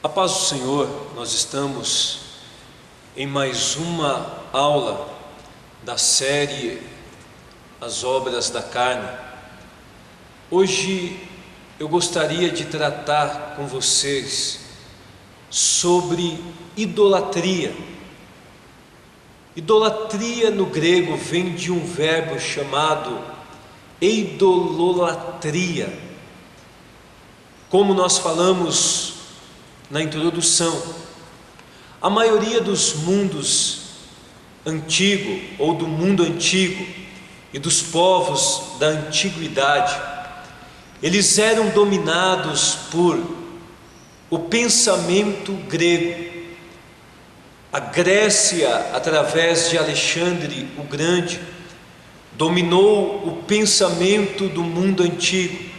A paz do Senhor, nós estamos em mais uma aula da série As Obras da Carne. Hoje eu gostaria de tratar com vocês sobre idolatria. Idolatria no grego vem de um verbo chamado eidololatria. Como nós falamos na introdução, a maioria dos mundos antigo ou do mundo antigo e dos povos da antiguidade, eles eram dominados por o pensamento grego. A Grécia, através de Alexandre o Grande, dominou o pensamento do mundo antigo,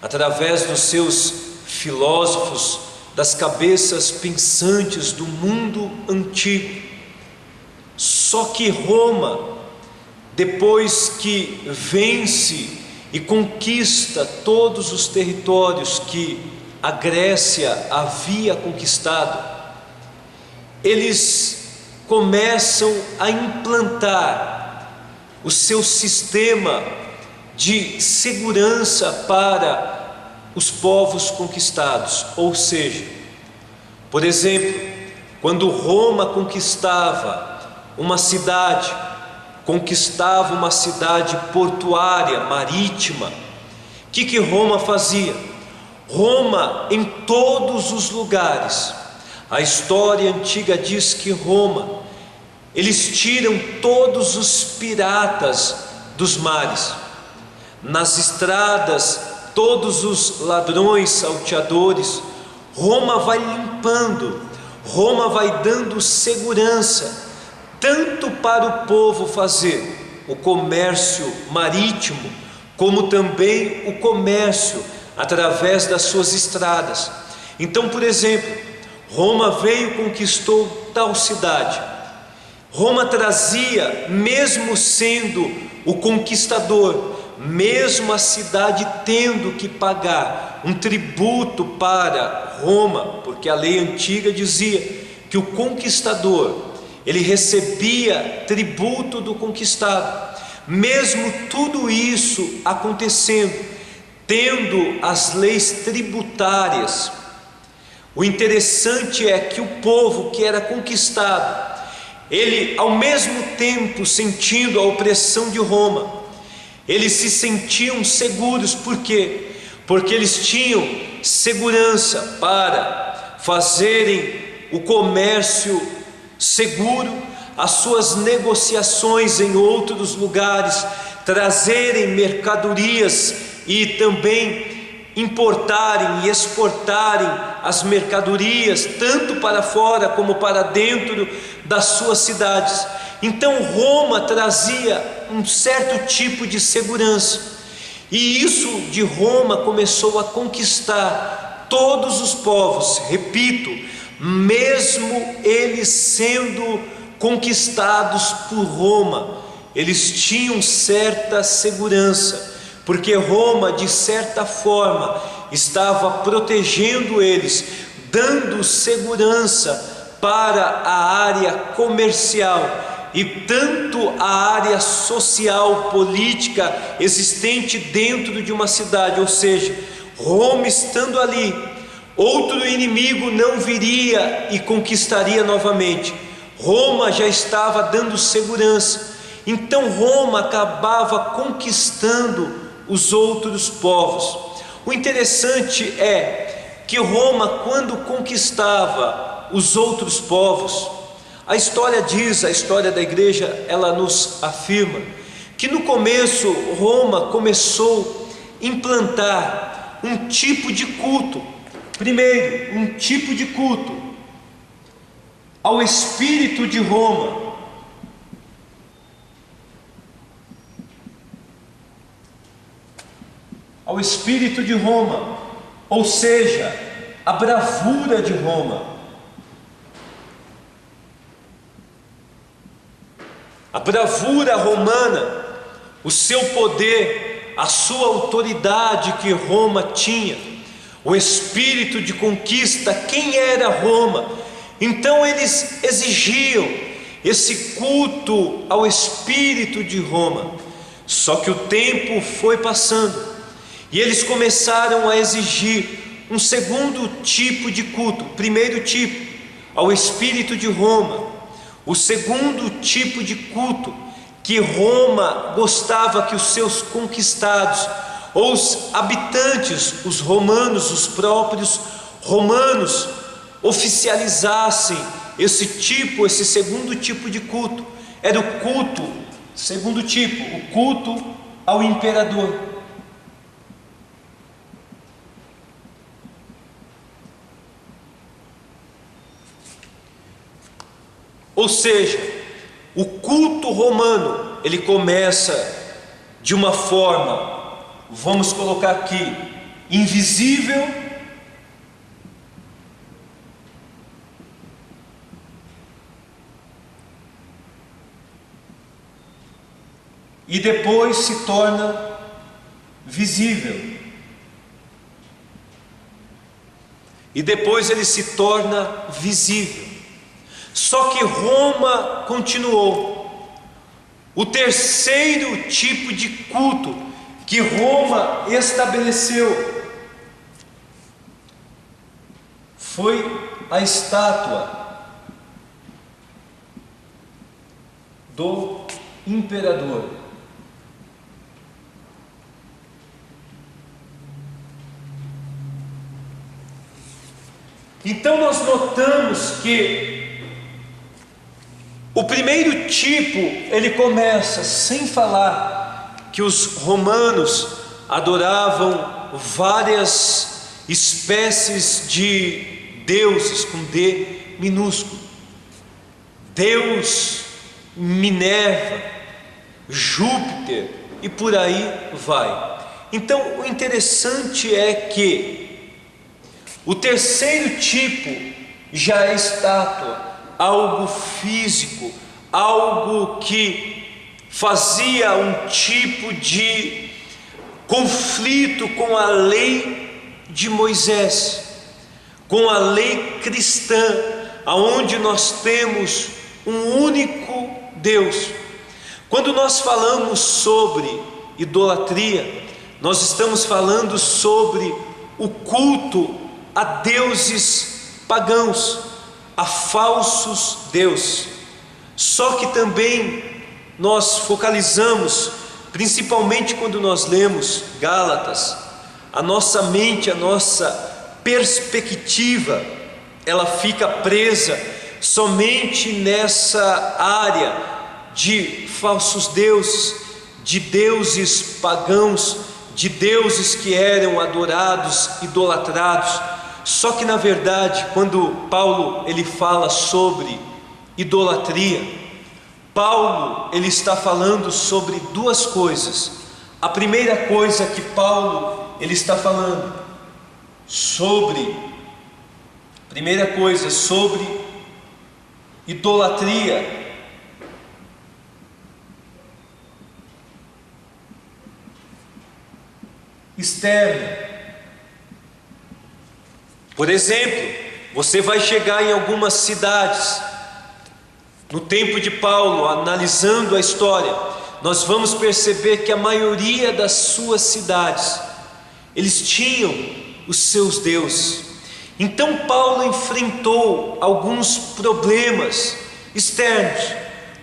através dos seus filósofos, das cabeças pensantes do mundo antigo. Só que Roma, depois que vence e conquista todos os territórios que a Grécia havia conquistado, eles começam a implantar o seu sistema de segurança para os povos conquistados. Ou seja, por exemplo, quando Roma conquistava uma cidade portuária, marítima, o que Roma fazia? Roma, em todos os lugares, a história antiga diz que Roma, eles tiram todos os piratas dos mares, nas estradas, todos os ladrões, salteadores. Roma vai limpando, Roma vai dando segurança, tanto para o povo fazer o comércio marítimo, como também o comércio através das suas estradas. Então, por exemplo, Roma veio e conquistou tal cidade. Roma trazia, mesmo sendo o conquistador, mesmo a cidade tendo que pagar um tributo para Roma, porque a lei antiga dizia que o conquistador, ele recebia tributo do conquistado. Mesmo tudo isso acontecendo, tendo as leis tributárias, o interessante é que o povo que era conquistado, ele, ao mesmo tempo sentindo a opressão de Roma, eles se sentiam seguros. Por quê? Porque eles tinham segurança para fazerem o comércio seguro, as suas negociações em outros lugares, trazerem mercadorias e também importarem e exportarem as mercadorias, tanto para fora como para dentro das suas cidades. Então Roma trazia um certo tipo de segurança, e isso de Roma começou a conquistar todos os povos. Repito, mesmo eles sendo conquistados por Roma, eles tinham certa segurança, porque Roma, de certa forma, estava protegendo eles, dando segurança para a área comercial e tanto a área social, política existente dentro de uma cidade. Ou seja, Roma estando ali, outro inimigo não viria e conquistaria novamente. Roma já estava dando segurança. Então Roma acabava conquistando os outros povos. O interessante é que Roma, quando conquistava os outros povos, a história diz, a história da igreja, ela nos afirma que no começo Roma começou a implantar um tipo de culto. Primeiro, um tipo de culto ao espírito de Roma. Ao espírito de Roma, ou seja, a bravura de Roma. A bravura romana, o seu poder, a sua autoridade que Roma tinha, o espírito de conquista. Quem era Roma? Então eles exigiam esse culto ao espírito de Roma. Só que o tempo foi passando e eles começaram a exigir um segundo tipo de culto. O primeiro tipo, ao espírito de Roma. O segundo tipo de culto que Roma gostava que os seus conquistados, ou os habitantes, os romanos, os próprios romanos, oficializassem esse segundo tipo de culto. Era o culto, segundo tipo, o culto ao imperador. Ou seja, o culto romano, ele começa de uma forma, vamos colocar aqui, invisível, e depois se torna visível. E depois ele se torna visível. Só que Roma continuou. O terceiro tipo de culto que Roma estabeleceu foi a estátua do imperador. Então nós notamos que o primeiro tipo, ele começa sem falar que os romanos adoravam várias espécies de deuses com D minúsculo. Deus, Minerva, Júpiter e por aí vai. Então o interessante é que o terceiro tipo já é estátua, algo físico, algo que fazia um tipo de conflito com a lei de Moisés, com a lei cristã, aonde nós temos um único Deus. Quando nós falamos sobre idolatria, nós estamos falando sobre o culto a deuses pagãos, a falsos deuses. Só que também nós focalizamos, principalmente quando nós lemos Gálatas, a nossa mente, a nossa perspectiva, ela fica presa somente nessa área de falsos deuses, de deuses pagãos, de deuses que eram adorados, idolatrados. Só que na verdade, quando Paulo ele fala sobre idolatria, Paulo ele está falando sobre duas coisas. A primeira coisa que Paulo ele está falando sobre, primeira coisa sobre idolatria, externa. Por exemplo, você vai chegar em algumas cidades, no tempo de Paulo, analisando a história, nós vamos perceber que a maioria das suas cidades, eles tinham os seus deuses. Então Paulo enfrentou alguns problemas externos.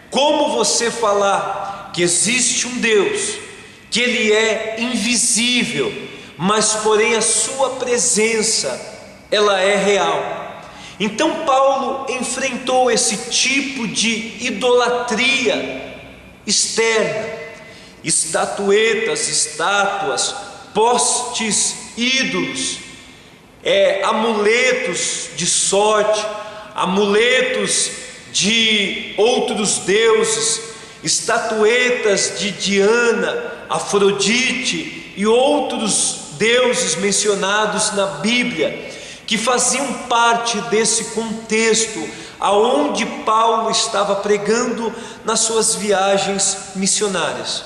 Como você falar que existe um Deus, que Ele é invisível, mas porém a sua presença ela é real. Então Paulo enfrentou esse tipo de idolatria externa, estatuetas, estátuas, postes, ídolos, amuletos de sorte, amuletos de outros deuses, estatuetas de Diana, Afrodite e outros deuses mencionados na Bíblia, que faziam parte desse contexto aonde Paulo estava pregando nas suas viagens missionárias.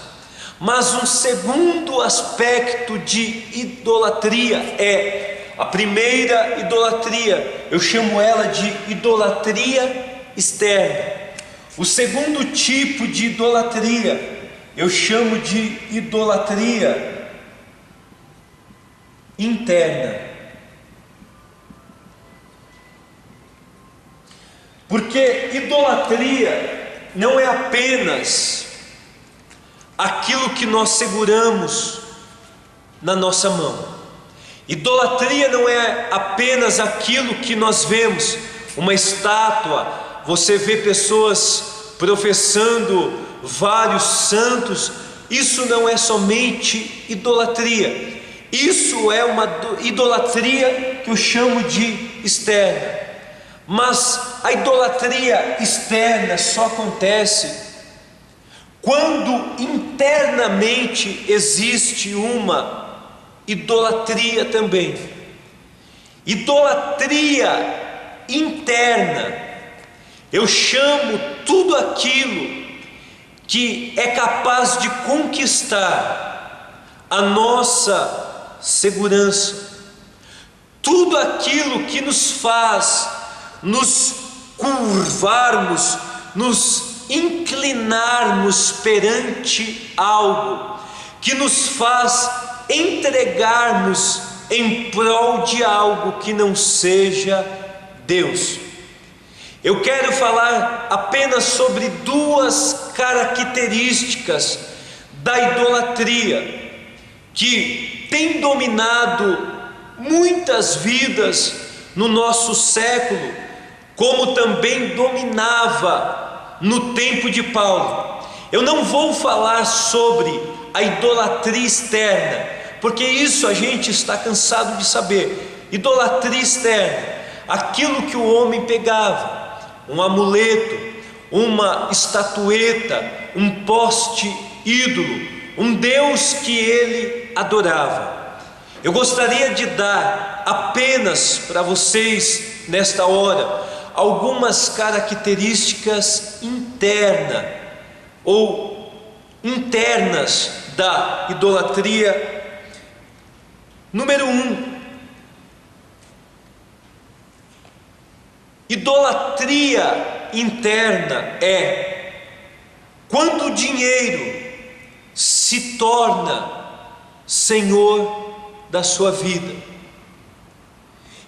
Mas um segundo aspecto de idolatria é A primeira idolatria, eu chamo ela de idolatria externa. O segundo tipo de idolatria, eu chamo de idolatria interna. Porque idolatria não é apenas aquilo que nós seguramos na nossa mão. Idolatria não é apenas aquilo que nós vemos, uma estátua. Você vê pessoas professando vários santos. Isso não é somente idolatria. Isso é uma idolatria que eu chamo de externa. Mas a idolatria externa só acontece quando internamente existe uma idolatria também. Idolatria interna, eu chamo tudo aquilo que é capaz de conquistar a nossa segurança, tudo aquilo que nos faz nos curvarmos, nos inclinarmos perante algo, que nos faz entregarmos em prol de algo que não seja Deus. Eu quero falar apenas sobre duas características da idolatria que tem dominado muitas vidas no nosso século, como também dominava no tempo de Paulo. Eu não vou falar sobre a idolatria externa, porque isso a gente está cansado de saber. Idolatria externa, aquilo que o homem pegava, um amuleto, uma estatueta, um poste ídolo, um Deus que ele adorava. Eu gostaria de dar apenas para vocês nesta hora algumas características internas da idolatria. Número 1, idolatria interna é quando o dinheiro se torna senhor da sua vida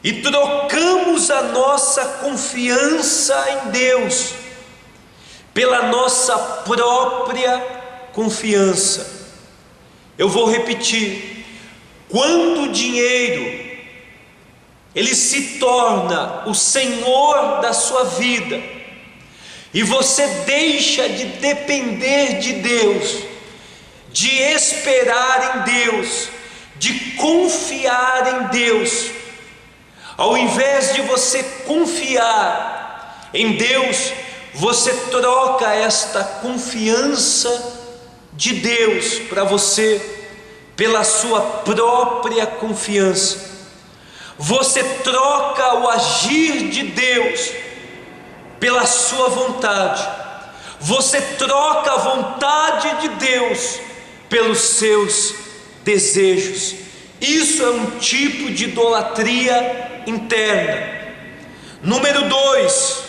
e trocamos a nossa confiança em Deus pela nossa própria confiança. Eu vou repetir: quando o dinheiro ele se torna o senhor da sua vida e você deixa de depender de Deus, de esperar em Deus, de confiar em Deus, ao invés de você confiar em Deus, você troca esta confiança de Deus para você pela sua própria confiança. Você troca o agir de Deus pela sua vontade. Você troca a vontade de Deus pelos seus desejos. Isso é um tipo de idolatria interna. Número 2,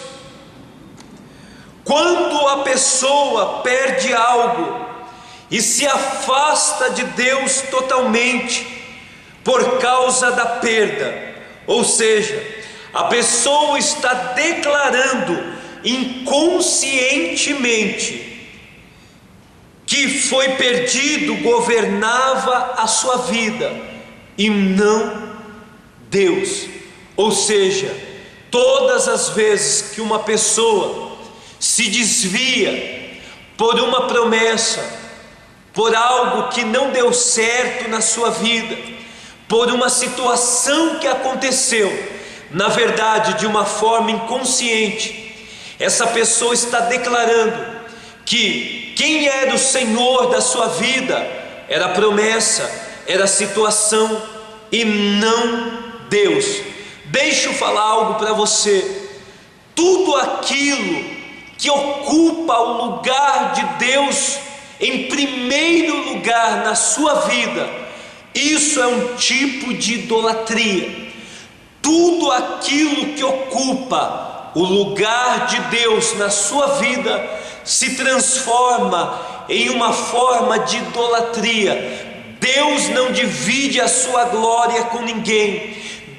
quando a pessoa perde algo e se afasta de Deus totalmente por causa da perda, ou seja, a pessoa está declarando inconscientemente que foi perdido, governava a sua vida e não Deus. Ou seja, todas as vezes que uma pessoa se desvia por uma promessa, por algo que não deu certo na sua vida, por uma situação que aconteceu, na verdade de uma forma inconsciente, essa pessoa está declarando que quem era o Senhor da sua vida era a promessa, era a situação e não Deus. Deixa eu falar algo para você: tudo aquilo que ocupa o lugar de Deus em primeiro lugar na sua vida, isso é um tipo de idolatria. tudo aquilo que ocupa o lugar de Deus na sua vida se transforma em uma forma de idolatria. Deus não divide a sua glória com ninguém,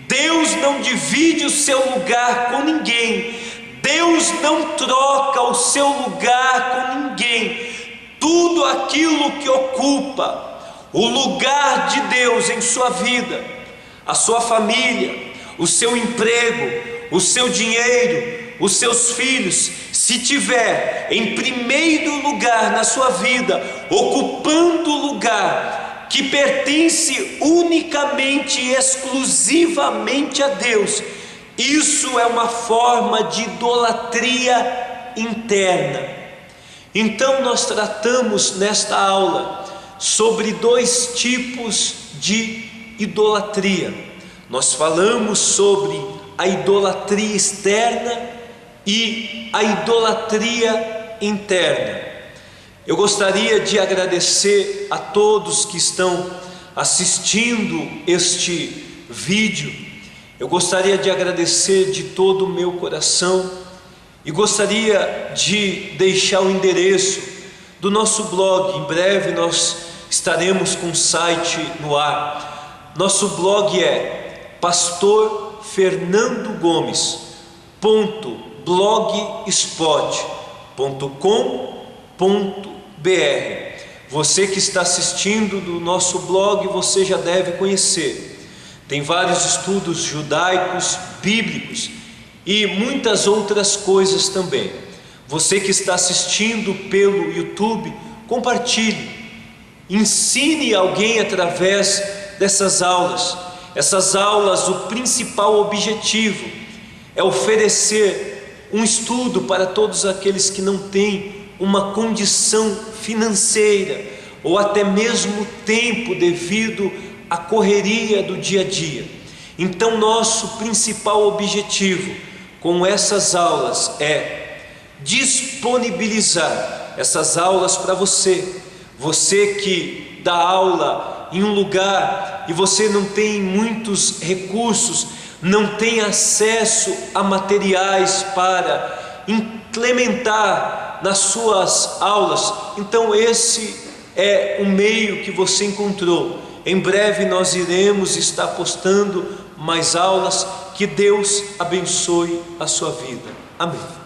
Deus não divide o seu lugar com ninguém, Deus não troca o seu lugar com ninguém. Tudo aquilo que ocupa o lugar de Deus em sua vida, a sua família, o seu emprego, o seu dinheiro, os seus filhos, se tiver em primeiro lugar na sua vida, ocupando o lugar que pertence unicamente e exclusivamente a Deus, isso é uma forma de idolatria interna. Então nós tratamos nesta aula sobre 2 tipos de idolatria. Nós falamos sobre a idolatria externa e a idolatria interna. Eu gostaria de agradecer a todos que estão assistindo este vídeo. Eu gostaria de agradecer de todo o meu coração e gostaria de deixar o endereço do nosso blog. Em breve nós estaremos com o site no ar. Nosso blog é pastorfernandogomes.blogspot.com.br. Você que está assistindo do nosso blog, você já deve conhecer. Tem vários estudos judaicos, bíblicos e muitas outras coisas também. Você que está assistindo pelo YouTube, compartilhe, ensine alguém através dessas aulas. Essas aulas, o principal objetivo é oferecer um estudo para todos aqueles que não têm uma condição financeira ou até mesmo tempo devido à correria do dia a dia. Então nosso principal objetivo com essas aulas é disponibilizar essas aulas para você. Você que dá aula em um lugar e você não tem muitos recursos, não tem acesso a materiais para implementar nas suas aulas, então esse é o meio que você encontrou. Em breve nós iremos estar postando mais aulas. Que Deus abençoe a sua vida. Amém.